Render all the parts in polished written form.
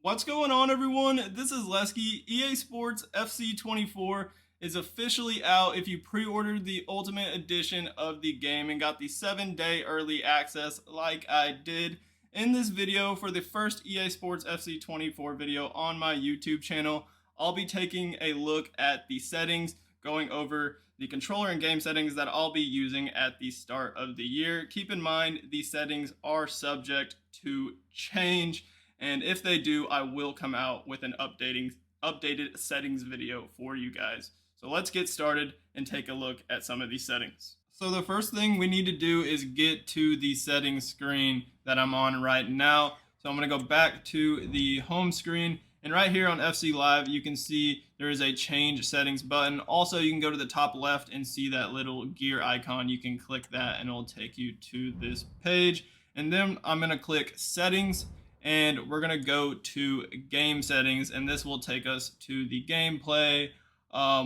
What's going on, everyone? This is Lesky. EA Sports FC 24 is officially out if you pre-ordered the Ultimate Edition of the game and got the 7-day early access like I did. In this video, for the first EA Sports FC 24 video on my YouTube channel, I'll be taking a look at the settings, going over the controller and game settings that I'll be using at the start of the year. Keep in mind, these settings are subject to change, and if they do, I will come out with an updated settings video for you guys. So let's get started and take a look at some of these settings. So the first thing we need to do is get to the settings screen that I'm on right now. So I'm going to go back to the home screen, and right here on FC Live you can see there is a change settings button. Also, you can go to the top left and see that little gear icon. You can click that and it'll take you to this page, and then I'm going to click settings, and we're going to go to game settings, and this will take us to the gameplay,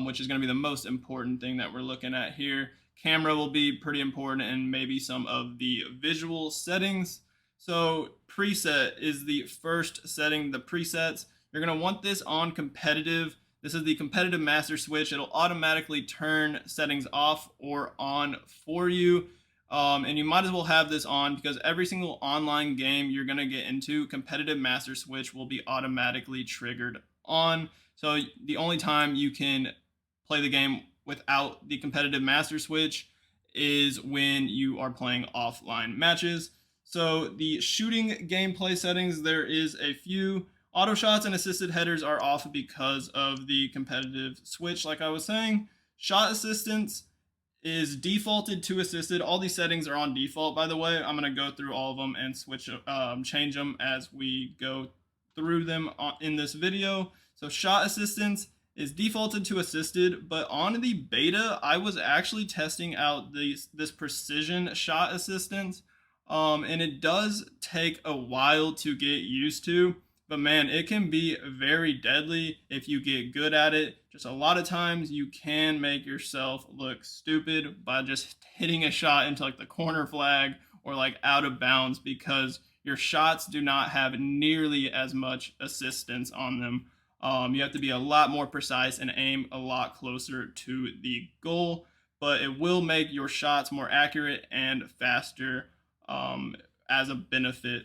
which is going to be the most important thing that we're looking at here. Camera will be pretty important, and maybe some of the visual settings. So preset is the first setting, the presets. You're going to want this on competitive. This is the competitive master switch. It'll automatically turn settings off or on for you. And you might as well have this on because every single online game you're going to get into, competitive master switch will be automatically triggered on. So the only time you can play the game without the competitive master switch is when you are playing offline matches. So the shooting gameplay settings, there is a few. Auto shots and assisted headers are off because of the competitive switch, like I was saying. Shot assistance is defaulted to assisted. All these settings are on default, by the way. I'm going to go through all of them and change them as we go through them in this video. So shot assistance is defaulted to assisted, but on the beta, I was actually testing out this precision shot assistance, and it does take a while to get used to. But man, it can be very deadly if you get good at it. Just a lot of times you can make yourself look stupid by just hitting a shot into like the corner flag or like out of bounds, because your shots do not have nearly as much assistance on them. You have to be a lot more precise and aim a lot closer to the goal, but it will make your shots more accurate and faster as a benefit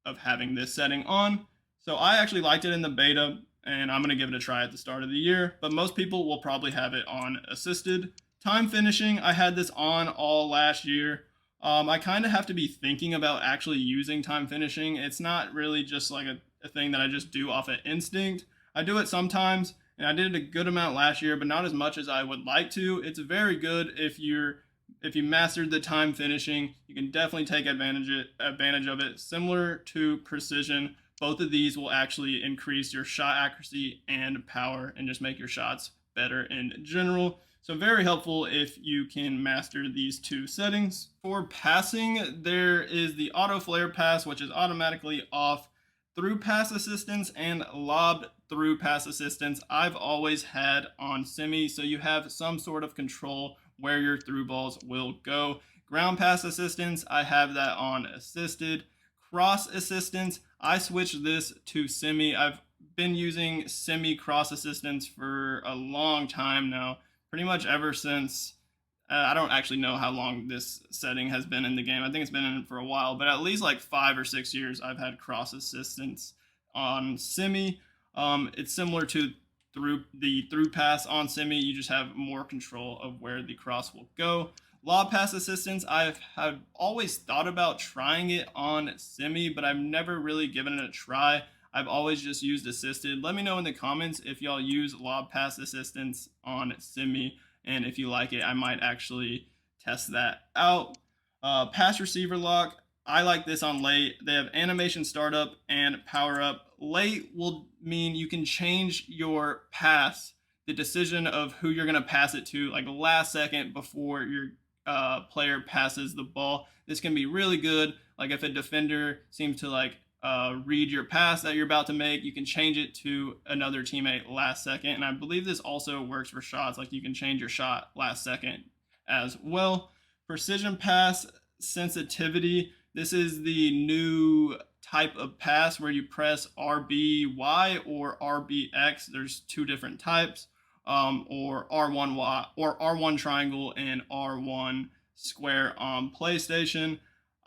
of having this setting on. So I actually liked it in the beta, and I'm going to give it a try at the start of the year, but most people will probably have it on assisted. Time finishing, I had this on all last year. I kind of have to be thinking about actually using time finishing. It's not really just like a thing that I just do off of instinct. I do it sometimes, and I did it a good amount last year, but not as much as I would like to. It's very good if you mastered the time finishing. You can definitely take advantage of it. Similar to precision, both of these will actually increase your shot accuracy and power and just make your shots better in general. So very helpful if you can master these two settings. For passing, there is the auto flare pass, which is automatically off. Through pass assistance and lobbed through pass assistance, I've always had on semi, so you have some sort of control where your through balls will go. Ground pass assistance, I have that on assisted. Cross assistance, I switched this to semi. I've been using semi cross assistance for a long time now, pretty much ever since, I don't actually know how long this setting has been in the game. I think it's been in it for a while, but at least like 5 or 6 years I've had cross assistance on semi. It's similar to through pass on semi. You just have more control of where the cross will go. Lob pass assistance, I have always thought about trying it on semi, but I've never really given it a try. I've always just used assisted. Let me know in the comments if y'all use lob pass assistance on semi, and if you like it, I might actually test that out. Pass receiver lock, I like this on late. They have animation startup and power up. Late will mean you can change your pass, the decision of who you're going to pass it to, like last second before your player passes the ball. This can be really good. Like if a defender seems to read your pass that you're about to make, you can change it to another teammate last second. And I believe this also works for shots. Like you can change your shot last second as well. Precision pass sensitivity. This is the new type of pass where you press RBY or RBX. There's two different types, or R1Y or R1 triangle and R1 square on PlayStation.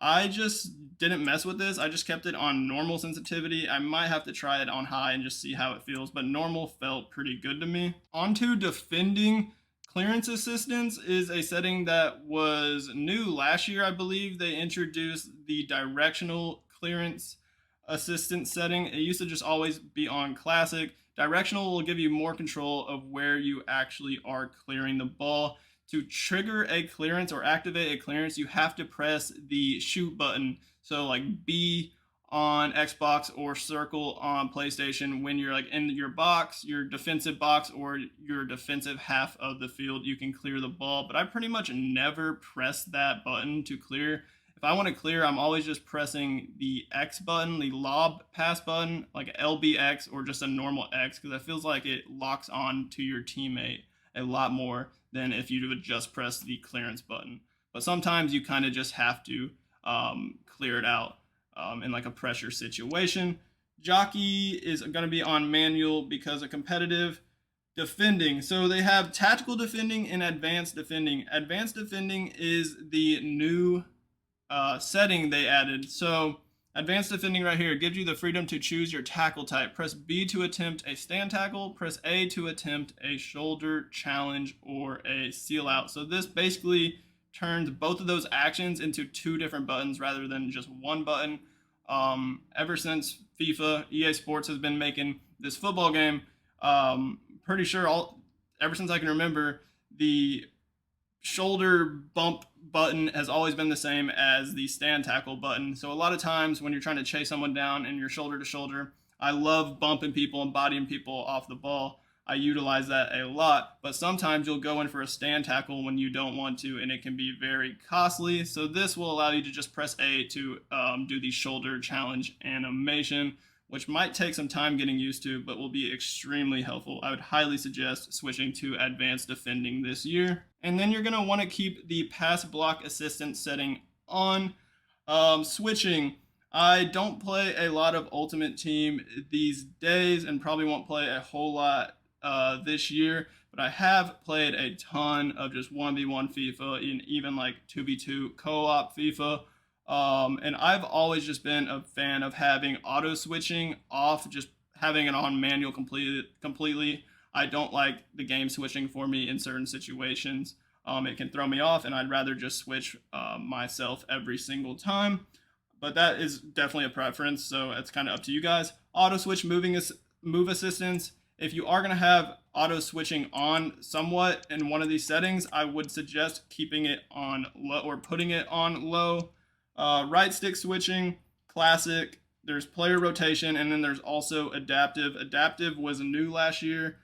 I just didn't mess with this. I just kept it on normal sensitivity. I might have to try it on high and just see how it feels, but normal felt pretty good to me. Onto defending. Clearance assistance is a setting that was new last year, I believe. They introduced the directional clearance assistance setting. It used to just always be on classic. Directional will give you more control of where you actually are clearing the ball. To trigger a clearance or activate a clearance, you have to press the shoot button. So like B on Xbox or circle on PlayStation when you're like in your box, your defensive box or your defensive half of the field, you can clear the ball. But I pretty much never press that button to clear. If I want to clear, I'm always just pressing the X button, the lob pass button, like LBX or just a normal X, because it feels like it locks on to your teammate a lot more than if you would just press the clearance button. But sometimes you kind of just have to clear it out in like a pressure situation. Jockey is going to be on manual because of competitive. Defending. So they have tactical defending and advanced defending. Advanced defending is the new setting they added. So advanced defending right here gives you the freedom to choose your tackle type. Press B to attempt a stand tackle. Press A to attempt a shoulder challenge or a seal out. So this basically turns both of those actions into two different buttons rather than just one button. Ever since FIFA, EA Sports has been making this football game, pretty sure ever since I can remember, the shoulder bump button has always been the same as the stand tackle button. So a lot of times when you're trying to chase someone down and you're shoulder to shoulder, I love bumping people and bodying people off the ball. I utilize that a lot, but sometimes you'll go in for a stand tackle when you don't want to, and it can be very costly. So this will allow you to just press A to do the shoulder challenge animation, which might take some time getting used to, but will be extremely helpful. I would highly suggest switching to advanced defending this year. And then you're gonna wanna keep the pass block assistance setting on. Switching. I don't play a lot of Ultimate Team these days and probably won't play a whole lot this year, but I have played a ton of just 1v1 FIFA and even like 2v2 co-op FIFA. And I've always just been a fan of having auto switching off, just having it on manual completely. I don't like the game switching for me in certain situations. It can throw me off, and I'd rather just switch myself every single time. But that is definitely a preference, so it's kind of up to you guys. Auto switch move assistance. If you are going to have auto switching on somewhat in one of these settings, I would suggest keeping it on low or putting it on low. Right stick switching, classic. There's player rotation, and then there's also adaptive. Adaptive was new last year,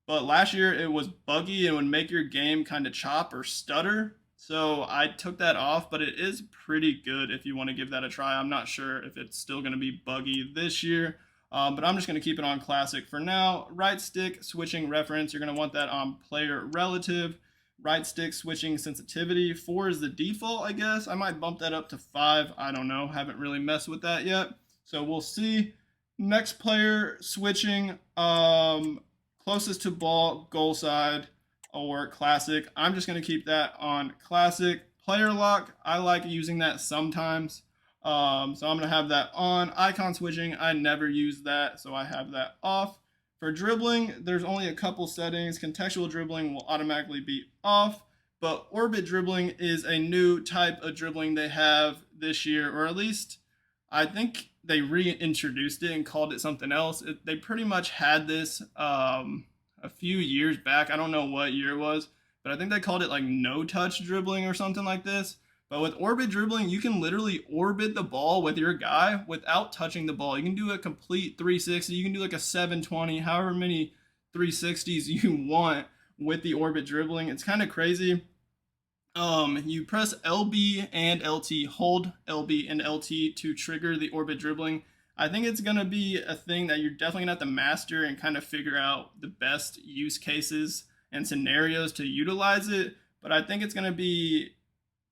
but last year it was buggy and would make your game kind of chop or stutter. So I took that off, but it is pretty good if you want to give that a try. I'm not sure if it's still going to be buggy this year. But I'm just going to keep it on classic for now. Right stick switching reference, you're going to want that on player relative. Right stick switching sensitivity, 4 is the default, I guess. I might bump that up to 5. I don't know. Haven't really messed with that yet. So we'll see. Next player switching, closest to ball, goal side, or classic. I'm just going to keep that on classic. Player lock, I like using that sometimes. So I'm going to have that on. Icon switching, I never use that, so I have that off. For dribbling, there's only a couple settings. Contextual dribbling will automatically be off, but orbit dribbling is a new type of dribbling they have this year, or at least I think they reintroduced it and called it something else. They pretty much had this a few years back. I don't know what year it was, but I think they called it like no-touch dribbling or something like this. But with orbit dribbling, you can literally orbit the ball with your guy without touching the ball. You can do a complete 360. You can do like a 720, however many 360s you want with the orbit dribbling. It's kind of crazy. You press LB and LT, hold LB and LT to trigger the orbit dribbling. I think it's going to be a thing that you're definitely going to have to master and kind of figure out the best use cases and scenarios to utilize it. But I think it's going to be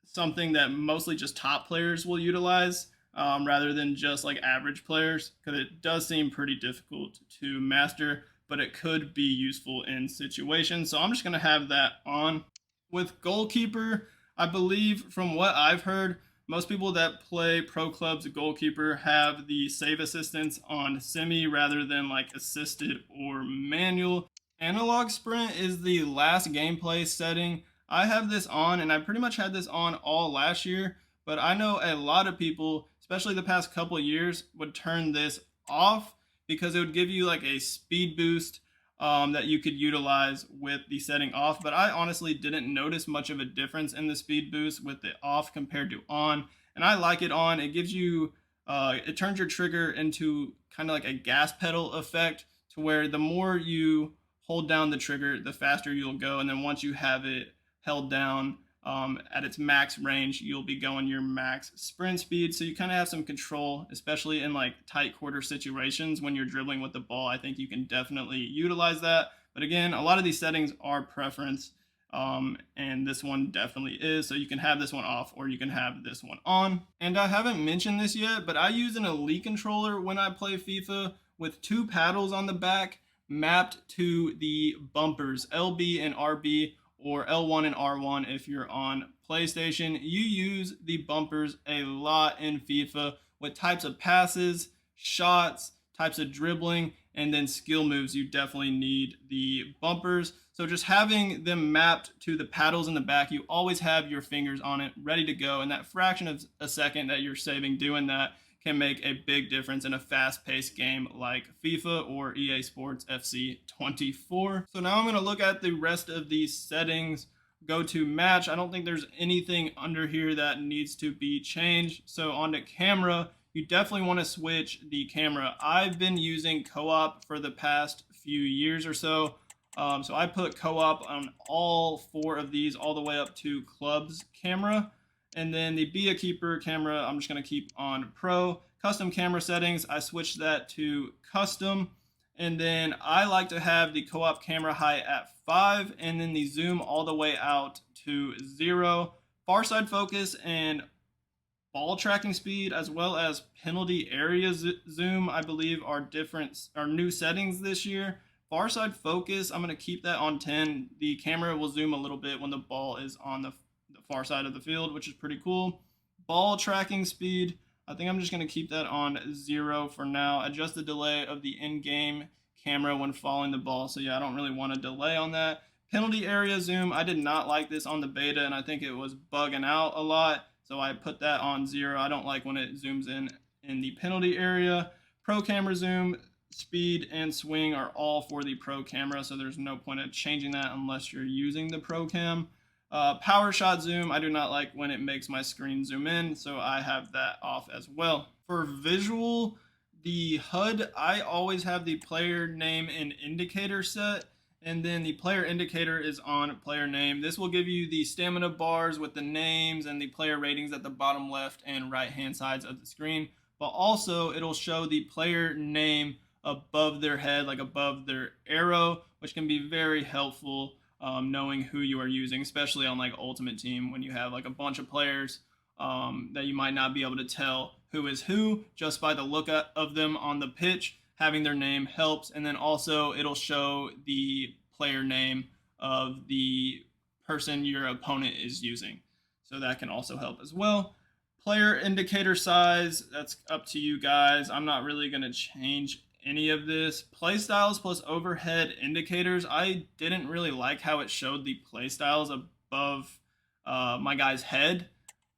something that mostly just top players will utilize. rather than just like average players, because it does seem pretty difficult to master, but it could be useful in situations. So I'm just going to have that on. With goalkeeper, I believe from what I've heard, most people that play pro clubs goalkeeper have the save assistance on semi rather than like assisted or manual. Analog sprint is the last gameplay setting. I have this on, and I pretty much had this on all last year, but I know a lot of people, especially the past couple of years, would turn this off because it would give you like a speed boost that you could utilize with the setting off. But I honestly didn't notice much of a difference in the speed boost with it off compared to on. And I like it on. It gives you, it turns your trigger into kind of like a gas pedal effect, to where the more you hold down the trigger, the faster you'll go. And then once you have it held down at its max range, you'll be going your max sprint speed. So you kind of have some control, especially in like tight quarter situations when you're dribbling with the ball. I think you can definitely utilize that. But again, a lot of these settings are preference. And this one definitely is. So you can have this one off or you can have this one on. And I haven't mentioned this yet, but I use an Elite controller when I play FIFA with 2 paddles on the back mapped to the bumpers, LB and RB, or L1 and R1 if you're on PlayStation. You use the bumpers a lot in FIFA with types of passes, shots, types of dribbling, and then skill moves. You definitely need the bumpers. So just having them mapped to the paddles in the back, you always have your fingers on it ready to go. And that fraction of a second that you're saving doing that can make a big difference in a fast-paced game like FIFA or EA Sports FC 24. So now I'm going to look at the rest of these settings. Go to match. I don't think there's anything under here that needs to be changed. So on to camera, you definitely want to switch the camera. I've been using co-op for the past few years or so. So I put co-op on all 4 of these all the way up to clubs camera. And then the Be a Keeper camera, I'm just going to keep on Pro. Custom camera settings, I switched that to Custom. And then I like to have the co-op camera height at 5, and then the zoom all the way out to 0. Far side focus and ball tracking speed, as well as penalty area zoom, I believe are new settings this year. Far side focus, I'm going to keep that on 10. The camera will zoom a little bit when the ball is on the far side of the field, which is pretty cool. Ball tracking speed, I think I'm just going to keep that on 0 for now. Adjust the delay of the in-game camera when following the ball. So yeah, I don't really want a delay on that. Penalty area zoom, I did not like this on the beta, and I think it was bugging out a lot. So I put that on 0. I don't like when it zooms in the penalty area. Pro camera zoom, speed, and swing are all for the Pro camera, so there's no point of changing that unless you're using the Pro cam. Power shot zoom, I do not like when it makes my screen zoom in, so I have that off as well. For visual, the HUD, I always have the player name and indicator set, and then the player indicator is on player name. This will give you the stamina bars with the names and the player ratings at the bottom left and right hand sides of the screen, but also it'll show the player name above their head, like above their arrow, which can be very helpful. Knowing who you are using, especially on like Ultimate Team when you have like a bunch of players that you might not be able to tell who is who just by the look of them on the pitch. Having their name helps, and then also it'll show the player name of the person your opponent is using, so that can also help as well. Player indicator size, that's up to you guys. I'm not really going to change any of this. Playstyles plus overhead indicators, I didn't really like how it showed the playstyles above my guy's head,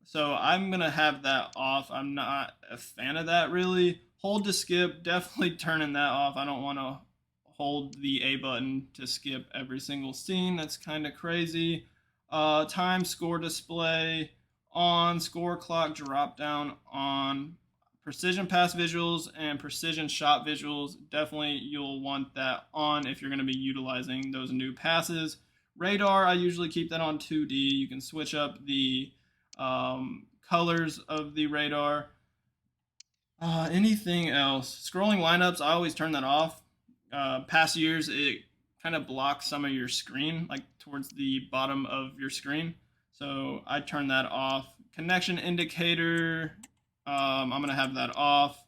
so I'm gonna have that off. I'm not a fan of that really. Hold to skip, definitely turning that off. I don't want to hold the A button to skip every single scene. That's kind of crazy. Time score display on, score clock drop down on. Precision pass visuals and precision shot visuals, definitely you'll want that on if you're going to be utilizing those new passes. Radar, I usually keep that on 2D. You can switch up the colors of the radar. Anything else? Scrolling lineups, I always turn that off. Past years, it kind of blocks some of your screen, like towards the bottom of your screen. So I turn that off. Connection indicator, I'm gonna have that off.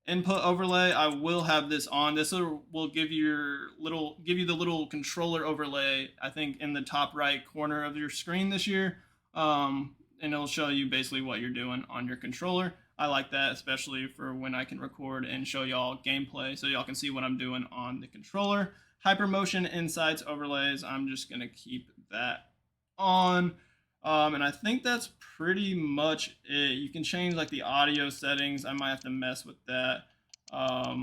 Input overlay, I will have this on. This will give you the little controller overlay, I think, in the top right corner of your screen this year. And it'll show you basically what you're doing on your controller. I like that, especially for when I can record and show y'all gameplay so y'all can see what I'm doing on the controller. Hypermotion insights overlays, I'm just gonna keep that on. And I think that's pretty much it. You can change like the audio settings. I might have to mess with that. But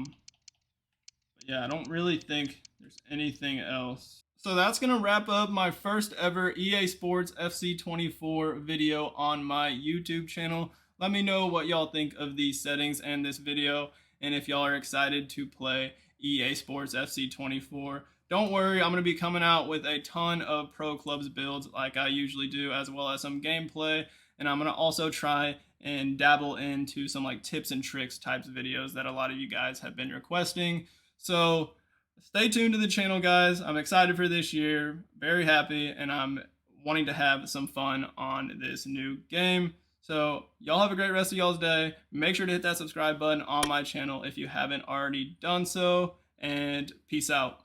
yeah, I don't really think there's anything else. So that's going to wrap up my first ever EA Sports FC24 video on my YouTube channel. Let me know what y'all think of these settings and this video, and if y'all are excited to play EA Sports FC24. Don't worry, I'm going to be coming out with a ton of Pro Clubs builds like I usually do, as well as some gameplay, and I'm going to also try and dabble into some like tips and tricks types of videos that a lot of you guys have been requesting. So stay tuned to the channel, guys. I'm excited for this year, very happy, and I'm wanting to have some fun on this new game. So y'all have a great rest of y'all's day. Make sure to hit that subscribe button on my channel if you haven't already done so, and peace out.